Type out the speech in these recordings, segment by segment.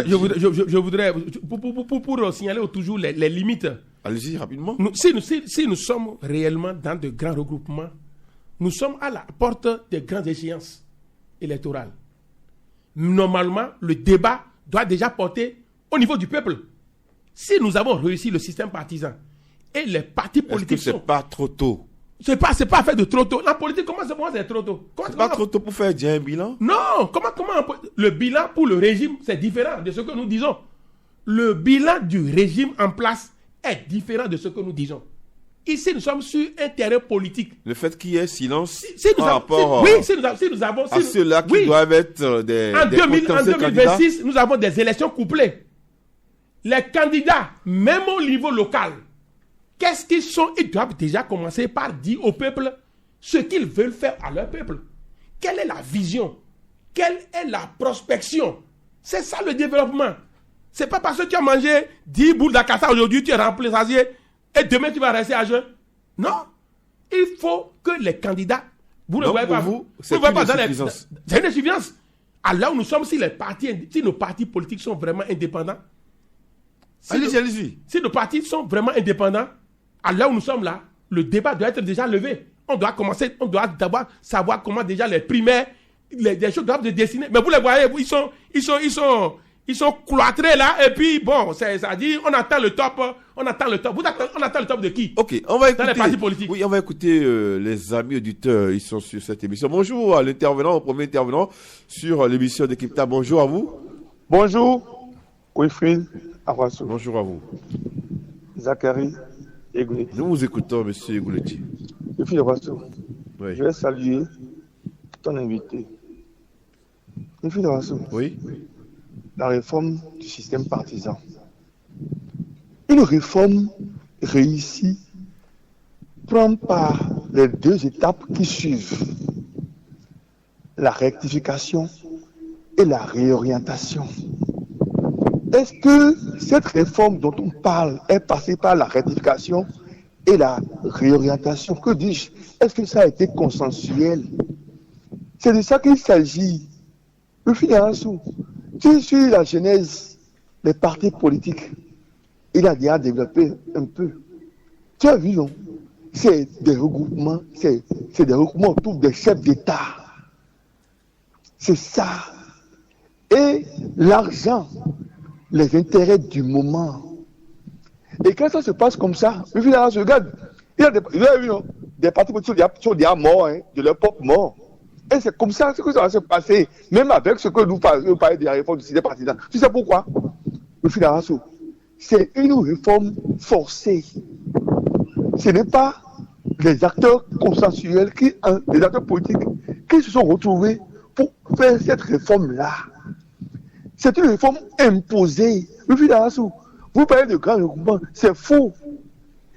Je voudrais, pour signaler toujours les limites. Allez-y, rapidement. Si nous sommes réellement dans de grands regroupements, nous sommes à la porte des grandes échéances électorales. Normalement, le débat doit déjà porter au niveau du peuple. Si nous avons réussi le système partisan et les partis politiques... Est-ce que c'est pas trop tôt? C'est pas fait de trop tôt. La politique, comment c'est trop tôt? C'est pas trop tôt pour faire déjà un bilan? Non, le bilan pour le régime, c'est différent de ce que nous disons. Le bilan du régime en place est différent de ce que nous disons. Ici, nous sommes sur un terrain politique. Le fait qu'il y ait silence par rapport à ceux-là qui doivent être des en 2026, nous avons des élections couplées. Les candidats, même au niveau local, qu'est-ce qu'ils sont? Ils doivent déjà commencer par dire au peuple ce qu'ils veulent faire à leur peuple. Quelle est la vision? Quelle est la prospection? C'est ça le développement. C'est pas parce que tu as mangé 10 boules d'acassa aujourd'hui, tu es rempli sasié, et demain tu vas rester à jeun. Non. Il faut que les candidats, vous ne voyez pas vous, c'est une insuffisance. C'est une insuffisance. À là où nous sommes, si nos partis politiques sont vraiment indépendants, allez-y. Si nos partis sont vraiment indépendants, à là où nous sommes là, le débat doit être déjà levé. On doit d'abord savoir comment déjà les primaires, les choses doivent se dessiner. Mais vous les voyez, ils sont cloîtrés là, et puis bon, ça dit, on attend le top. On attend le top de qui? Ok, on va écouter. Dans les partis politiques. Oui, on va écouter les amis auditeurs, ils sont sur cette émission. Bonjour à l'intervenant, au premier intervenant sur l'émission d'Équipta. Bonjour à vous. Bonjour, Wilfried Awassou. Bonjour à vous. Zachary Egoulé. Nous vous écoutons, monsieur Egouleti. Wilfried Awassou. Oui. Je vais saluer ton invité. Wilfried Awassou. Oui. La réforme du système partisan. Une réforme réussie prend par les deux étapes qui suivent. La rectification et la réorientation. Est-ce que cette réforme dont on parle est passée par la rectification et la réorientation? Que dis-je? Est-ce que ça a été consensuel? C'est de ça qu'il s'agit. Le financement, tu suis la genèse des partis politiques. Il a déjà développé un peu. Tu as vu, non? C'est des regroupements, c'est des regroupements autour des chefs d'État. C'est ça. Et l'argent, les intérêts du moment. Et quand ça se passe comme ça, le financement se regarde. Il y a vu, non? Des partis politiques sont déjà morts, hein, de leur propre mort. Et c'est comme ça que ça va se passer, même avec ce que nous parlons de la réforme du système partisan. Tu sais pourquoi? Le financement, c'est une réforme forcée. Ce n'est pas les acteurs consensuels, les acteurs politiques qui se sont retrouvés pour faire cette réforme-là. C'est une réforme imposée. Le financement, vous parlez de grands regroupements, c'est faux.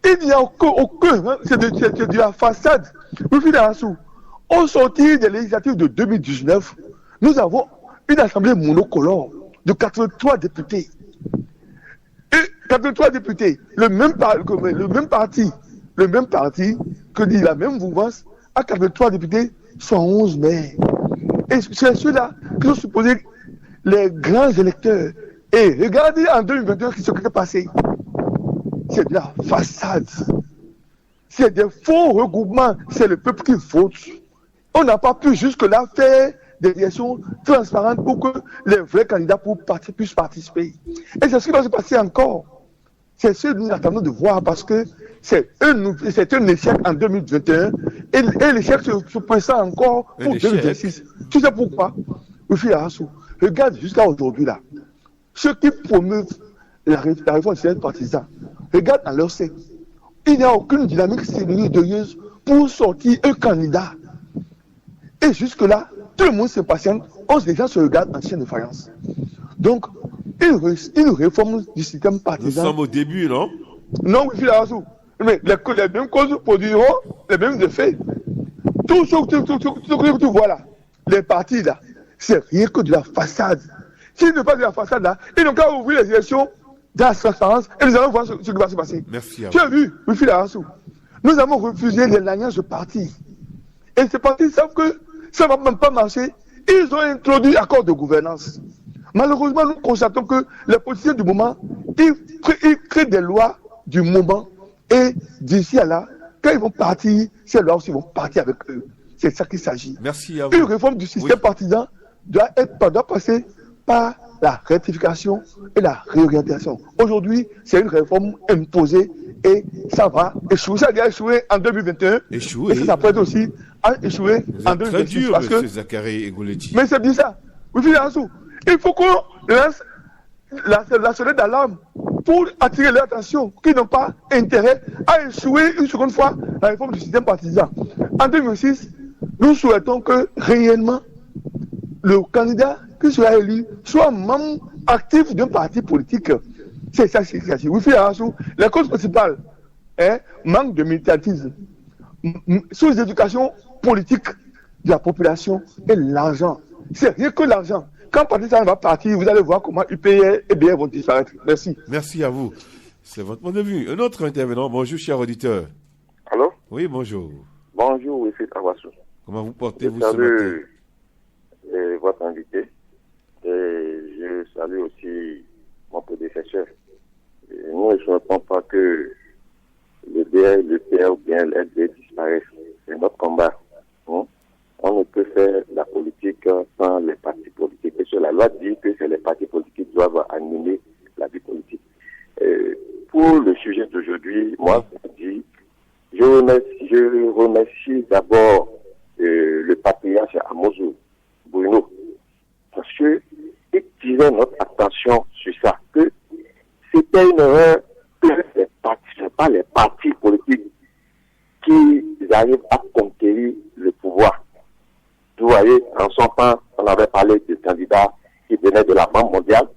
Il n'y a aucun, c'est de la façade. Le financement, au sortir des législatives de 2019, nous avons une assemblée monocolore de 83 députés. Et 83 députés, le même parti que dit la même mouvance, à 83 députés, 111 maires. Et c'est ceux-là qui sont supposés les grands électeurs. Et regardez en 2021 ce qui s'est passé. C'est de la façade. C'est des faux regroupements. C'est le peuple qui vote. On n'a pas pu jusque-là faire des élections transparentes pour que les vrais candidats puissent participer. Et c'est ce qui va se passer encore. C'est ce que nous attendons de voir parce que c'est un échec en 2021 et l'échec se présente encore pour 2026. Tu sais pourquoi? Regarde jusqu'à aujourd'hui là. Ceux qui promeuvent la réforme du système partisan, regarde dans leur sein. Il n'y a aucune dynamique sérieuse pour sortir un candidat. Et jusque-là, tout le monde se patiente, les gens se regardent en chien de faïence. Donc, une réforme du système partisan. Nous sommes au début, non? Non, oui, mais les mêmes causes produiront les mêmes effets. Tout ce que tu vois là, les partis là, c'est rien que de la façade. S'ils ne pas de la façade là, ils n'ont qu'à ouvrir les élections dans la transparence et nous allons voir ce qui va se passer. Merci. Tu as vu, oui, nous avons refusé l'alliance de partis. Et ces partis savent que ça ne va même pas marcher. Ils ont introduit l'accord de gouvernance. Malheureusement, nous constatons que les politiciens du moment, ils créent des lois du moment et d'ici à là, quand ils vont partir, ces lois aussi vont partir avec eux. C'est ça qu'il s'agit. Merci à vous. Une réforme du système partisan doit passer par la rectification et la réorientation. Aujourd'hui, c'est une réforme imposée et ça va échouer. Ça a déjà échoué en 2021. Échoué. Et ça s'apprête aussi à échouer en 2026. Très dur, parce que Zachary Egoletti. Mais c'est bien ça. Il faut qu'on lance la sonnette d'alarme pour attirer leur attention, qui n'ont pas intérêt à échouer une seconde fois la réforme du système partisan. En 2006, nous souhaitons que réellement le candidat qui sera élu soit membre actif d'un parti politique. C'est ça, c'est ça. La cause principale est manque de militantisme, sous-éducation politique de la population et l'argent. C'est rien que l'argent. Quand partisan va partir, vous allez voir comment UPR et BR vont disparaître. Merci. Merci à vous. C'est votre point de vue. Un autre intervenant. Bonjour, cher auditeur. Allô? Oui, bonjour. Bonjour, Wilfried Awassou. Comment vous portez-vous ce matin? Votre invité. Et je salue aussi mon prédécesseur. Nous ne souhaitons pas que le BR, le PR ou bien l'LD disparaissent. C'est notre combat. On ne peut faire la politique sans les partis politiques. Parce que la loi dit que c'est les partis politiques qui doivent animer la vie politique. Pour le sujet d'aujourd'hui, moi, je remercie d'abord le patriarche Amozo Bruno, parce que il tirait notre attention sur ça, que c'était une erreur que pas les partis politiques qui arrivent à conquérir le pouvoir. Vous voyez, en son temps, on avait parlé de candidats qui venaient de la Banque mondiale,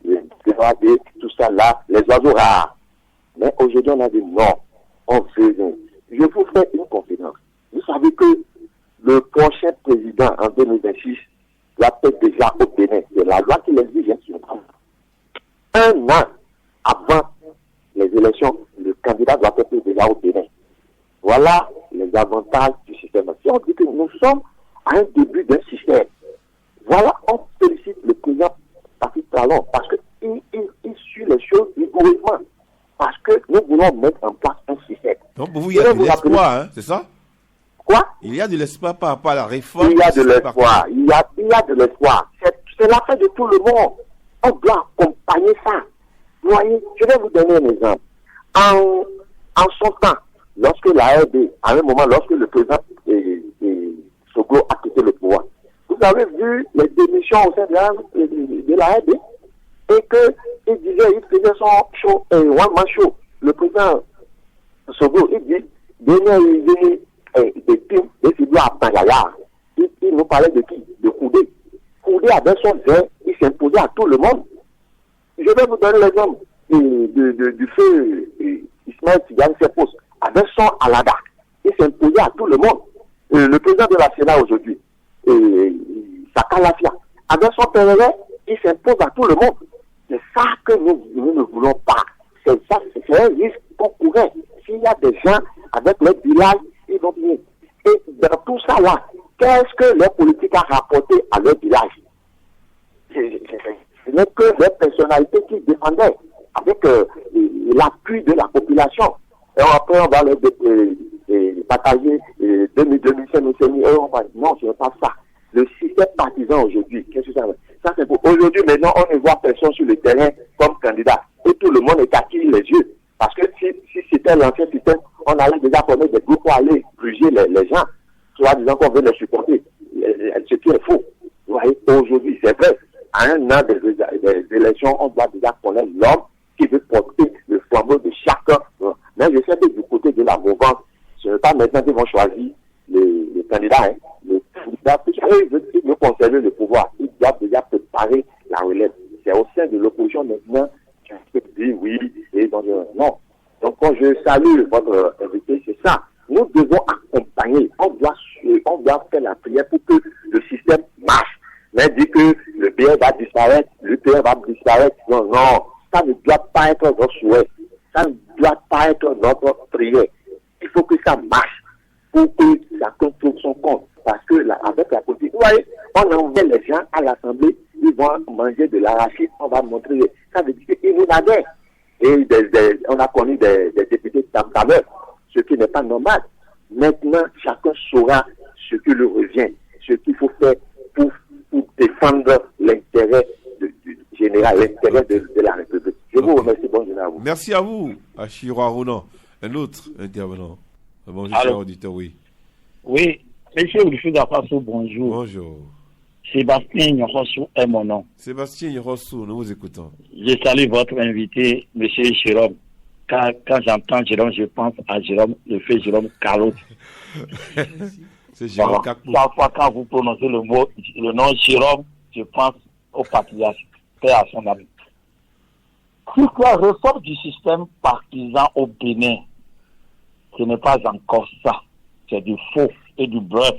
tout ça là, les oiseaux rares. Mais aujourd'hui, on a dit non, on veut. Je vous fais une confidence. Vous savez que le prochain président en 2026 doit être déjà au Bénin. C'est la loi qui l'exige. Un an avant les élections, le candidat doit être déjà au Bénin. Voilà les avantages du système. Si on dit que nous sommes à un début d'un système, voilà, on félicite le président Patrick Talon parce qu'il suit les choses rigoureusement. Parce que nous voulons mettre en place un système. Donc pour vous, il y a de l'espoir, hein, c'est ça? Quoi? Il y a de l'espoir par rapport à la réforme. Il y a de l'espoir. Il y a de l'espoir. C'est l'affaire de tout le monde. On doit accompagner ça. Vous voyez, je vais vous donner un exemple. En son temps, lorsque la RD, à un moment, lorsque le président Sogo a quitté le pouvoir, vous avez vu les démissions au sein de la RD et qu'il disait, il faisait son show, one man show. Le président Sogo, il dit, donnez des films, des cibles à Bangaya. Il nous parlait de qui? De Koudé. Koudé avait son vin, il s'imposait à tout le monde. Je vais vous donner l'exemple du feu Ismaël Tigane Sepos, avec son Alada. Il s'imposait à tout le monde. Le président de la Sénat aujourd'hui, Saka Lafia, avec son PRR, il s'impose à tout le monde. C'est ça que nous ne voulons pas. C'est ça, c'est un risque qu'on courait. S'il y a des gens avec leur village, ils vont bien. Et dans tout ça là, qu'est-ce que leur politique a rapporté à leur village? Ce n'est que les personnalités qui défendaient avec l'appui de la population. Et après, on va leur partager 2005, non, ce n'est pas ça. Le système partisan aujourd'hui, qu'est-ce que ça veut? Ça, c'est pour aujourd'hui, maintenant, on ne voit personne sur le terrain comme candidat. Et tout le monde est acquis les yeux. Parce que si c'était l'ancien système, on allait déjà former des groupes pour aller gruger les gens, soit disant qu'on veut les supporter. Ce qui est faux. Vous voyez, aujourd'hui, c'est vrai, à un an des élections, on doit déjà connaître l'homme qui veut porter le flambeau de chacun. Mais je sais que du côté de la mouvance, ce n'est pas maintenant qu'ils vont choisir les candidats. Hein. Le candidat, il veut conserver le pouvoir. Il doit déjà préparer la relève. C'est au sein de l'opposition maintenant qui peut dire oui et donc non. Donc quand je salue votre invité, c'est ça. Nous devons accompagner. On doit faire la prière pour que le système marche. Mais dit que le BR va disparaître, le PR va disparaître. Non, ça ne doit pas être notre souhait. Ça ne doit pas être notre prière. Il faut que ça marche pour que ça contrôle son compte. Parce que avec la politique, vous voyez, on envoie les gens à l'Assemblée, ils vont manger de l'arachide, on va montrer. Ça veut dire qu'ils nous nadaient. Et on a connu des députés tamtameurs, ce qui n'est pas normal. Maintenant, chacun saura ce qui lui revient, ce qu'il faut faire pour défendre l'intérêt général, l'intérêt de la République. Je vous remercie, bonne journée à vous. Merci à vous, Achiro Aruna. Un autre intervenant. Bonjour, cher auditeur, oui. Oui, monsieur Wilfried Afaso, bonjour. Bonjour. Sébastien Nyorossou est mon nom. Sébastien Nyorossou, nous vous écoutons. Je salue votre invité, monsieur Jérôme. Quand j'entends Jérôme, je pense à Jérôme, le fait Jérôme Carlos. C'est Jérôme Kakpo. Chaque fois quand vous prononcez le nom Jérôme, je pense au patriarche, père à son ami. Sur la réforme du système partisan au Bénin, ce n'est pas encore ça. C'est du faux et du bluff.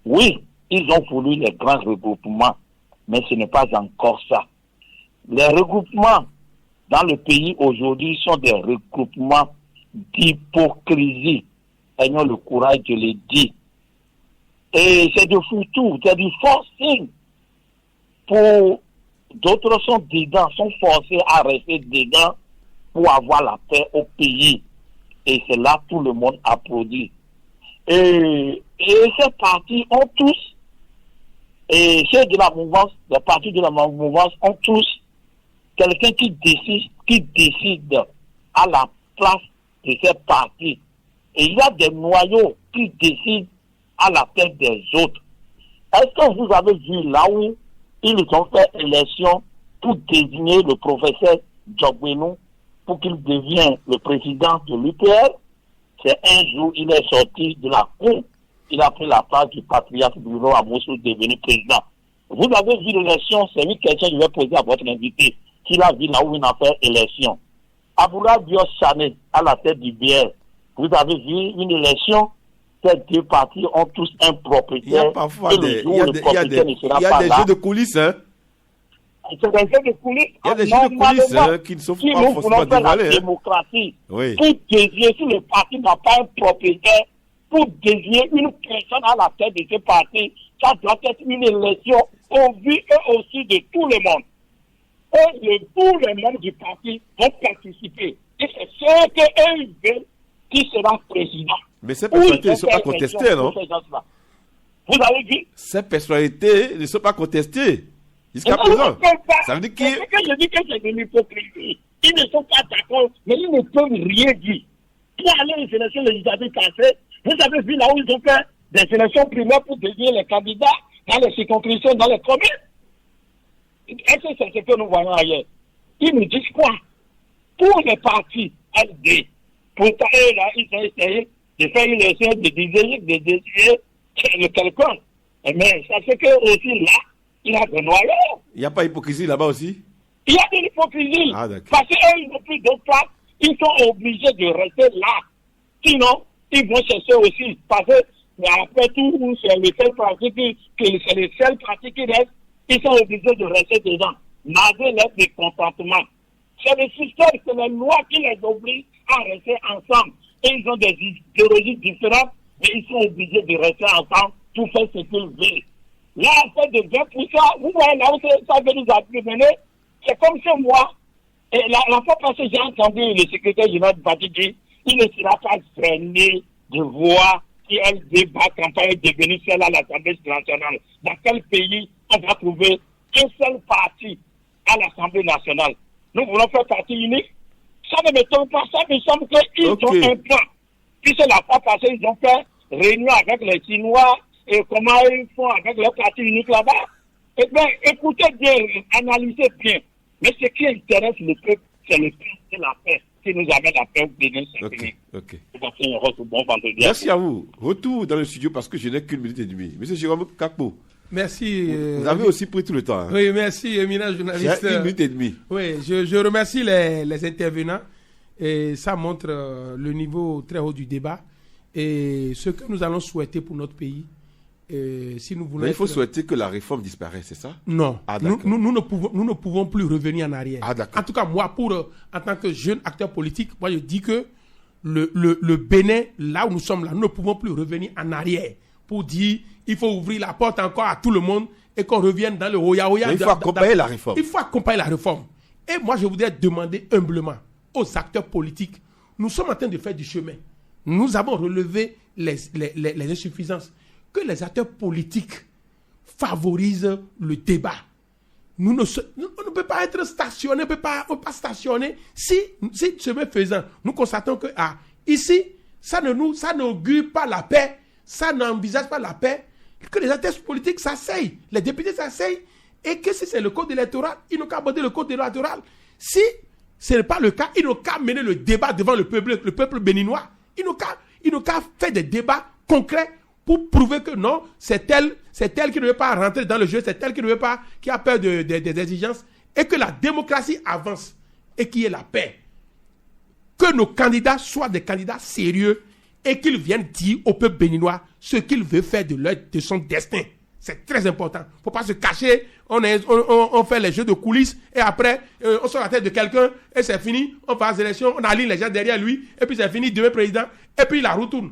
Oui, ils ont voulu les grands regroupements, mais ce n'est pas encore ça. Les regroupements dans le pays aujourd'hui sont des regroupements d'hypocrisie. Ayons le courage de le dire. Et c'est du foutu, c'est du forcing. D'autres sont dedans, sont forcés à rester dedans pour avoir la paix au pays. Et c'est là tout le monde applaudit. Et ces partis ont tous, et ceux de la mouvance, les partis de la mouvance ont tous quelqu'un qui décide à la place de ces partis. Et il y a des noyaux qui décident à la tête des autres. Est-ce que vous avez vu là où ils ont fait élection pour désigner le professeur Djogbenou pour qu'il devienne le président de l'UPR? C'est un jour, il est sorti de la cour, il a pris la place du patriarche Bruno Amosso devenu président. Vous avez vu l'élection, c'est une question que je vais poser à votre invité, qu'il a vu là où il a fait élection. Aboura Dios Chané, à la tête du BR, vous avez vu une élection, ces deux partis ont tous un propriétaire. Il y a parfois des jeux de coulisses, hein. C'est des jeux de coulisses. Il y a des jeux de coulisses qui ne sont pas forcément dévoilés. La démocratie, oui. Pour désigner, si le parti n'a pas un propriétaire, pour désigner une personne à la tête de ce parti, ça doit être une élection au vu et aussi de tout le monde. Et tous les membres du parti vont participer. Et c'est ce qu'eux veulent qui sera président. Mais ces personnalités ne sont pas contestées, non? Vous avez dit? Ces personnalités ne sont pas contestées. Jusqu'à présent. Ça veut dire que je dis que c'est de l'hypocrisie. Ils ne sont pas d'accord, mais ils ne peuvent rien dire. Pour aller aux élections législatives passées, vous avez vu là où ils ont fait des élections primaires pour désigner les candidats dans les circonscriptions, dans les communes. Est-ce que c'est ce que nous voyons ailleurs? Ils nous disent quoi? Pour les partis LD, pourtant, là, ils ont essayé de faire une élection de désigner quelqu'un. Mais ça fait que aussi là, il y a des noyaux. Il n'y a pas d'hypocrisie là-bas aussi? Il y a de l'hypocrisie. Ah, d'accord. Parce qu'eux, ils n'ont plus d'autre part. Ils sont obligés de rester là. Sinon, ils vont chercher aussi. Parce que, après tout, c'est les seuls partis qui restent. Ils sont obligés de rester dedans. Malgré leur mécontentement. C'est le système, c'est les lois qui les obligent à rester ensemble. Et ils ont des idéologies différentes, mais ils sont obligés de rester ensemble pour faire ce qu'ils veulent. Là, en fait, de 20%, vous voyez là où ça veut nous amener, c'est comme chez moi. Et la fois passée, j'ai entendu le secrétaire général du parti dire, il ne sera pas gêné de voir si elle débat campagne est devenue celle à l'Assemblée nationale. Dans quel pays on va trouver un seul parti à l'Assemblée nationale? Nous voulons faire partie unique. Ça ne m'étonne pas, ça me semble qu'ils ont un plan. Puisque la fois passée, ils ont fait réunion avec les Chinois et comment ils font avec leur parti unique là-bas. Eh bien, écoutez bien, analysez bien. Mais ce qui intéresse le peuple, c'est le paix et la paix qui nous amène la paix au Bénin. Ok. Bon vendredi. Merci à vous. Retour dans le studio parce que je n'ai qu'une minute et demie. Monsieur Jérôme Kakpo. Merci. Vous avez aussi pris tout le temps. Hein? Oui, merci, éminent journaliste. J'ai une minute et demie. Oui, je remercie les intervenants. Et ça montre le niveau très haut du débat. Et ce que nous allons souhaiter pour notre pays. Si nous voulons. Mais il faut souhaiter que la réforme disparaisse, c'est ça? Non. Nous ne pouvons plus revenir en arrière. Ah, d'accord. En tout cas, moi, en tant que jeune acteur politique, moi, je dis que le Bénin, là où nous sommes là, nous ne pouvons plus revenir en arrière pour dire il faut ouvrir la porte encore à tout le monde et qu'on revienne dans le hoya-hoya. Il faut accompagner la réforme. Il faut accompagner la réforme. Et moi, je voudrais demander humblement aux acteurs politiques, nous sommes en train de faire du chemin. Nous avons relevé les insuffisances. Que les acteurs politiques favorisent le débat. On ne peut pas être stationné, on ne peut pas stationner. Si chemin faisant, nous constatons que ici, ça n'augure pas la paix, ça n'envisage pas la paix, que les acteurs politiques s'asseyent, les députés s'asseyent, et que si c'est le code électoral, ils n'ont qu'à aborder le code électoral. Si ce n'est pas le cas, ils n'ont qu'à mener le débat devant le peuple béninois. Ils n'ont qu'à faire des débats concrets pour prouver que non, c'est elle qui ne veut pas rentrer dans le jeu, c'est elle qui ne veut pas, qui a peur des exigences, et que la démocratie avance et qu'il y ait la paix. Que nos candidats soient des candidats sérieux et qu'ils viennent dire au peuple béninois ce qu'il veut faire de son destin. C'est très important. Il ne faut pas se cacher, on fait les jeux de coulisses et après, on sort la tête de quelqu'un et c'est fini, on passe l'élection, on aligne les gens derrière lui et puis c'est fini, demain président, et puis la roue tourne.